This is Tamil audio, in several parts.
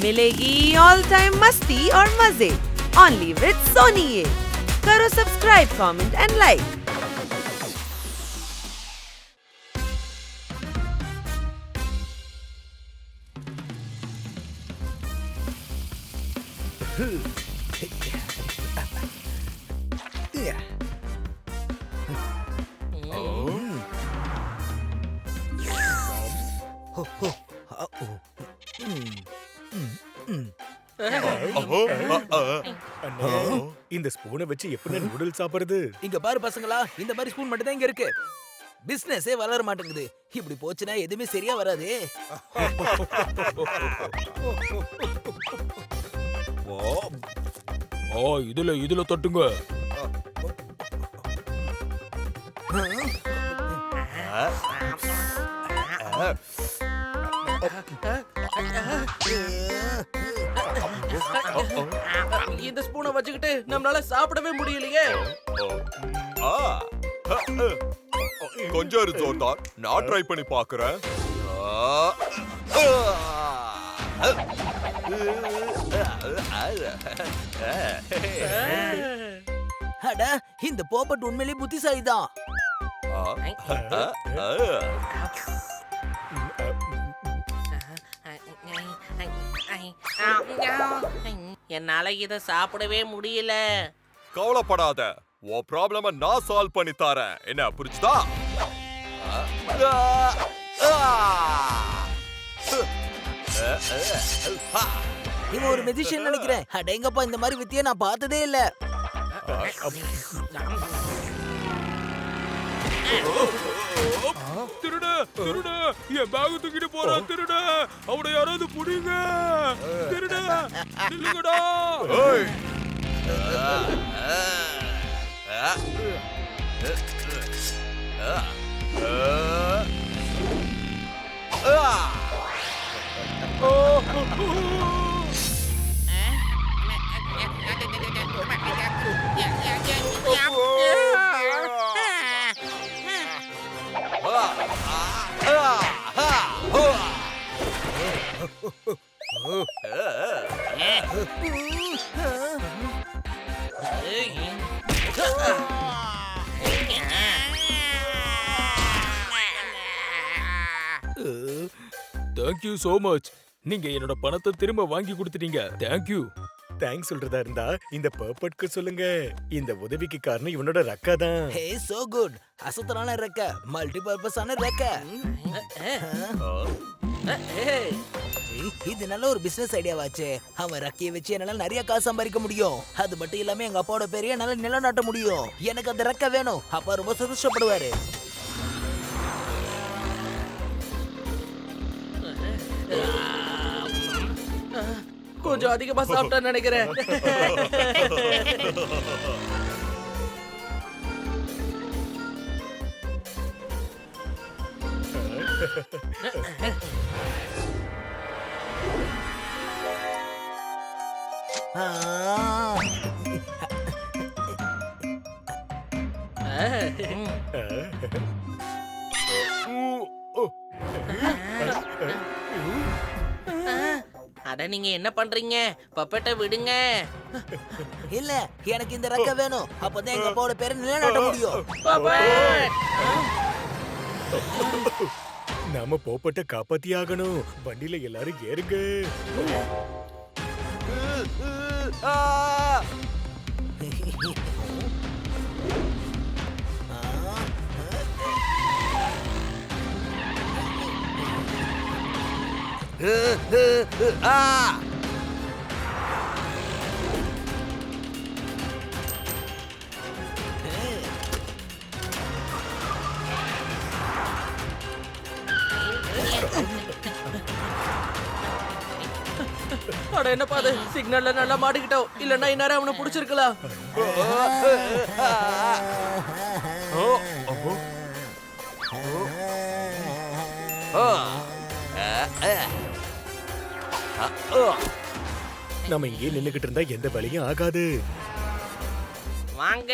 मिलेगी ऑल टाइम मस्ती और मजे ओनली विद सोनी ये। करो सब्सक्राइब, कमेंट एंड लाइक। இந்த ஸ்பூனை வச்சு எப்படி நூடுல்ஸ் சாப்பிடுறது? இங்க பாரு பசங்களா, இந்த மாதிரி ஸ்பூன் மட்டும் தான் இங்க இருக்கு. பிசினஸே வளர மாட்டேங்குது. இப்படி போச்சுன்னா எதுவுமே சரியா வராது. இதுல தொட்டுங்க. இந்த ஸ்பூனை வச்சுக்கிட்டு நம்மளால சாப்பிடவே முடியலையே. கொஞ்சம் இரு ஜோர்தான், நான் ட்ரை பண்ணி பார்க்கறேன். அட, இந்த போப்பட் உண்மையிலேயே புத்திசாலிதான். என்னால இத சாப்பிடவே முடியல. கவலைப்படாத, உன் ப்ராப்ளம நான் சால்வ் பண்ணி தரேன். என்ன புரிஞ்சுதா? இவன் ஒரு மெஜிஷியன் நினைக்கிறேன். அடேங்கப்பா, இந்த மாதிரி வித்தியை நான் பார்த்ததே இல்ல. திருட திருட என் பேக் தூக்கிட்டு போறான். திருட, அவனை யாராவது புடிங்க. திருட, நில்லுங்கடா. Thank you so much. நீங்க என்னோட பணத்தை திரும்ப வாங்கி கொடுத்துட்டீங்க. தேங்க்யூ. தேங்க்ஸ் சொல்றதா இருந்தா இந்த பர்பட்க்கு சொல்லுங்க. இந்த உதவிக்கு காரணம் இவனோட ரக்கா தான். ஹே, சோ குட். அசத்தலான ரெக்க, மல்டி பர்பஸான ரெக்க. இது நல்ல ஒரு பிசினஸ் ஐடியாவாச்சு. அவன் ரக்கையை வச்சு என்னால நிறைய காசு சம்பாதிக்க முடியும். அது மட்டும் இல்லாம எங்க அப்பாவோட பேரைய என்னால நிலநாட்ட முடியும். எனக்கு அந்த ரெக்க வேணும். அப்பா ரொம்ப சந்தோஷப்படுவாரு. கொஞ்சம் அதிகமா சாப்பிட்டா நினைக்கிறேன். அட, நீங்க என்ன பண்றீங்க? பப்பட்ட விடுங்க. இல்ல, எனக்கு இந்த ரெக்க வேணும். அப்பதான் எங்க அப்பாவோட பேரை நிலைநாட்ட முடியும். நாம போப்பட்ட காப்பாத்தி ஆகணும். வண்டியில எல்லாரும் ஏறுங்க. அட, என்ன பாது, சிக்னல்ல நல்லா மாட்டிக்கிட்டோம். இல்லன்னா இந்நேரம் அவனை புடிச்சிருக்கலாம். நம்ம இங்கே நின்னுகிட்டு இருந்தா எந்த வேலையும் ஆகாது. வாங்க.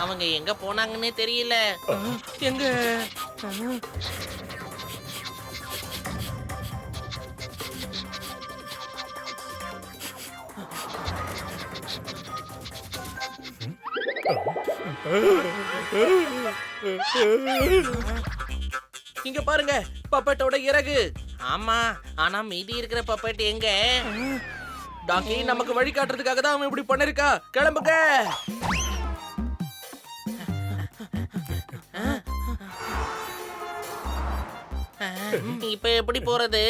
அவங்க எங்க போனாங்கன்னே தெரியல. எங்க? இங்க பாருங்க, பப்பட்டோட இறகு. ஆமா, ஆனா மீதி இருக்கிற பப்பட் எங்க? டாக்கி நமக்கு வழி காட்டுறதுக்காக தான் அவன் இப்படி பண்ணிருக்கா. கிளம்புங்க. இப்ப எப்படி போறது?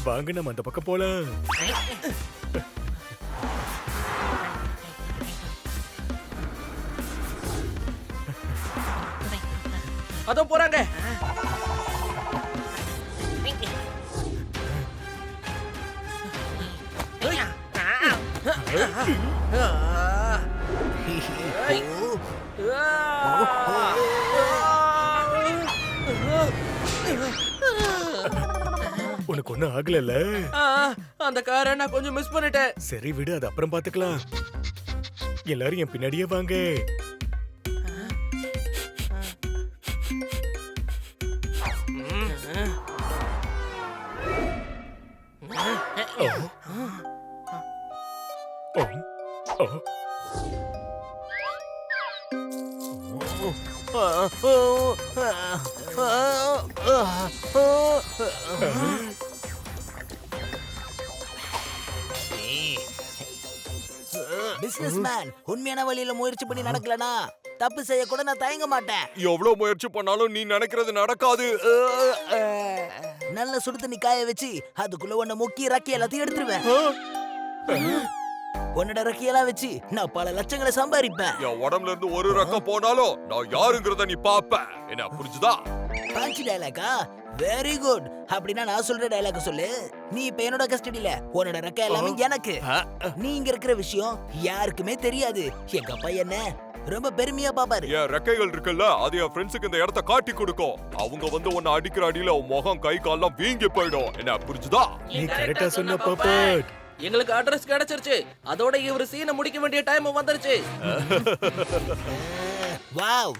வாங்க நம்ம அந்த பக்கம் போலாம். அதோ போறாங்க. உனக்கு ஒண்ணும் ஆகல? அந்த காரை நான் கொஞ்சம் மிஸ் பண்ணிட்டேன். சரி விடு, அது அப்புறம் பாத்துக்கலாம். எல்லாரும் என் பின்னாடியே வாங்க. பிசினஸ்மேன், உண்மையான வழியில முயற்சி பண்ணி நடக்கலனா தப்பு செய்ய கூட நான் தயங்க மாட்டேன். எவ்வளவு முயற்சி பண்ணாலும் நீ நினைக்கிறது நடக்காது. நல்ல சுடு தண்ணி காய வச்சு அதுக்குள்ள உன்னை முக்கிய ரக்கி எல்லாத்தையும் எடுத்துருவேன். உன்னோட ரக்கியெல்லாம் வச்சு நான் பல லட்சங்களை சம்பாதிப்பேன். என் உடம்புல இருந்து ஒரு ரக்கம் போனாலும் நான் யாருங்கிறத நீ பாப்ப. என்ன புரிஞ்சுதா? பாஞ்சி டயலாக்கா? Very good. அப்படின்னா நான் சொல்ற டயலாக் சொல்லு. நீ இப்ப என்னோட கஸ்டடியில, உன்னோட ரக்க எல்லாமே எனக்கு. நீ இங்க இருக்கிற விஷயம் யாருக்குமே தெரியாது. எங்க அப்பா என்ன ரொம்ப பெருமையா பாப்பாரு. என் ரெக்கைகள் இருக்குல்ல, அது என் ஃப்ரெண்ட்ஸுக்கு இந்த இடத்த காட்டி கொடுக்கும். அவங்க வந்து உன்னை அடிக்கிற அடியில உன் முகம் கை கால்லாம் வீங்கி போயிடும். என்ன புரிஞ்சுதா? நீ கரெக்டா சொன்ன பப்பட். எங்களுக்கு அட்ரஸ் கிடைச்சிருச்சு. அதோட இவர் சீனை முடிக்க வேண்டிய டைம் வந்துருச்சு. Wow,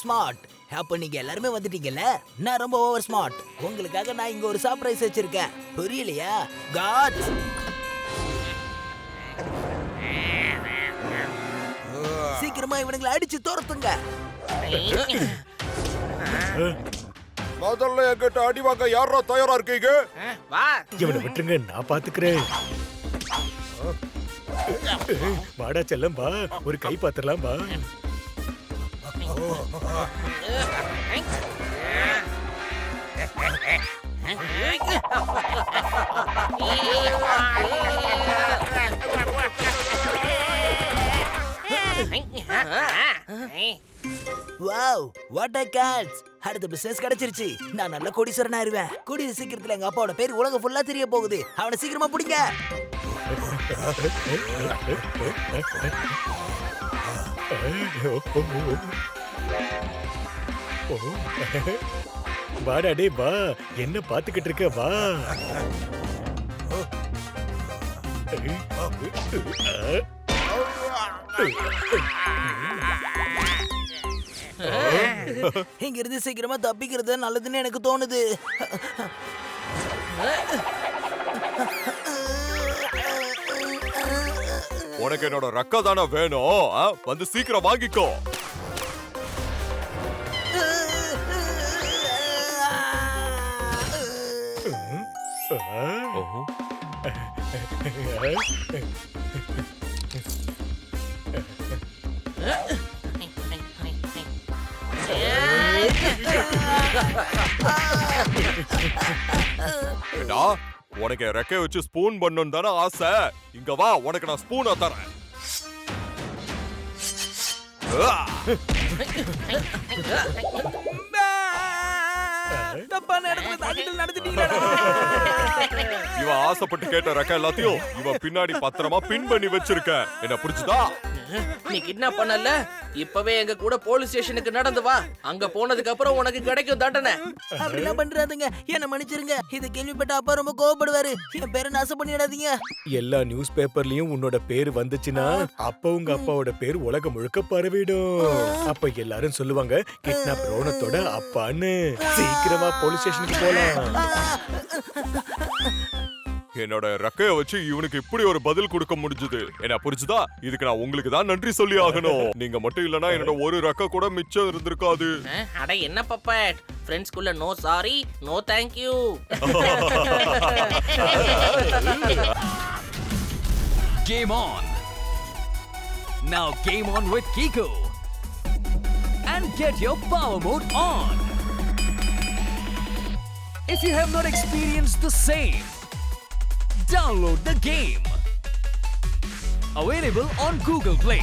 smart. அப்ப நீங்க எல்லாருமே வந்துட்டீங்கல்ல. நான் ரொம்ப ஓவர் ஸ்மார்ட். உங்களுக்காக நான் இங்க ஒரு சர்ப்ரைஸ் வச்சிருக்கேன். புரியலையா? காட், சீக்கிரமா இவனுங்களை அடிச்சு துரத்துங்க. முதல்ல என்கிட்ட அடி வாங்க யாரோ தயாரா இருக்கீங்க? வா. இவனை விட்டுருங்க, நான் பாத்துக்கிறேன். வாடா செல்லம், வா, ஒரு கை பாத்துறலாம், வா. Wow, what a cats. அடுத்த பிசினஸ் கிடைச்சிருச்சு. நான் நல்ல கோடீஸ்வரன் ஆயிருவேன். கூடிய சீக்கிரத்துல எங்க அப்பாவோட பேர் உலகம் ஃபுல்லா தெரிய போகுது. அவனை சீக்கிரமா பிடிங்க. வாடா டே, வா. என்ன பாத்துக்கிட்டு இருக்க, வா. இங்க இருந்து சீக்கிரமா தப்பிக்கிறது நல்லதுன்னு எனக்கு தோணுது. உனக்கு என்னோட ரக்க தானே வேணும்? வந்து சீக்கிரம் வாங்கிக்கோ. உனக்கு ரெக்கைய வச்சு ஸ்பூன் பண்ணணும் தானே ஆசை? இங்க வா, உனக்கு நான் ஸ்பூனை தரேன். இவன் ஆசைப்பட்டு கேட்ட ரெக்கை எல்லாத்தையும் இவன் பின்னாடி பத்திரமா பின் பண்ணி வச்சிருக்க. என்ன புரிச்சுதா? நீ கிட்னாப் பண்ணல, இப்பவே எங்க கூட போலீஸ் ஸ்டேஷனுக்கு நடந்து வா. அங்க போனதுக்கு அப்புறம் உனக்கு கிடைக்கும் தண்டனை. அப்படிலாம் பண்றாதுங்க, என்ன மன்னிச்சிருங்க. இத கேள்விப்பட்ட அப்பா ரொம்ப கோவப்படுவாரு. என் பேரை நாசம் பண்ணிடாதீங்க. எல்லா நியூஸ் பேப்பர்லயும் உன்னோட பேர் வந்துச்சுன்னா அப்ப உங்க அப்பாவோட பேர் உலகம் முழுக்க பரவிடும். அப்ப எல்லாரும் சொல்லுவாங்க கிட்னாப் ரோனத்தோட அப்பான்னு. சீக்கிரமா போலீஸ் ஸ்டேஷனுக்கு போலாம். என்னோட ரெக்கைய வச்சு இவனுக்கு இப்படி ஒரு பதில் கொடுக்க முடிஞ்சது. என்ன புரிஞ்சுதா? இதுக்கு நான் உங்களுக்கு தான் நன்றி சொல்லி ஆகணும். நீங்க மட்டும் இல்லனா என்னோட ஒரு ரெக்கை கூட மிச்சம் இருந்திருக்காது. அட என்ன பப்பட், ஃப்ரெண்ட்ஸ்குள்ள no sorry, no thank you. Game on. Now game on with Kiko. And get your power mode on. If you have not experienced the same, download the game. Available on Google Play.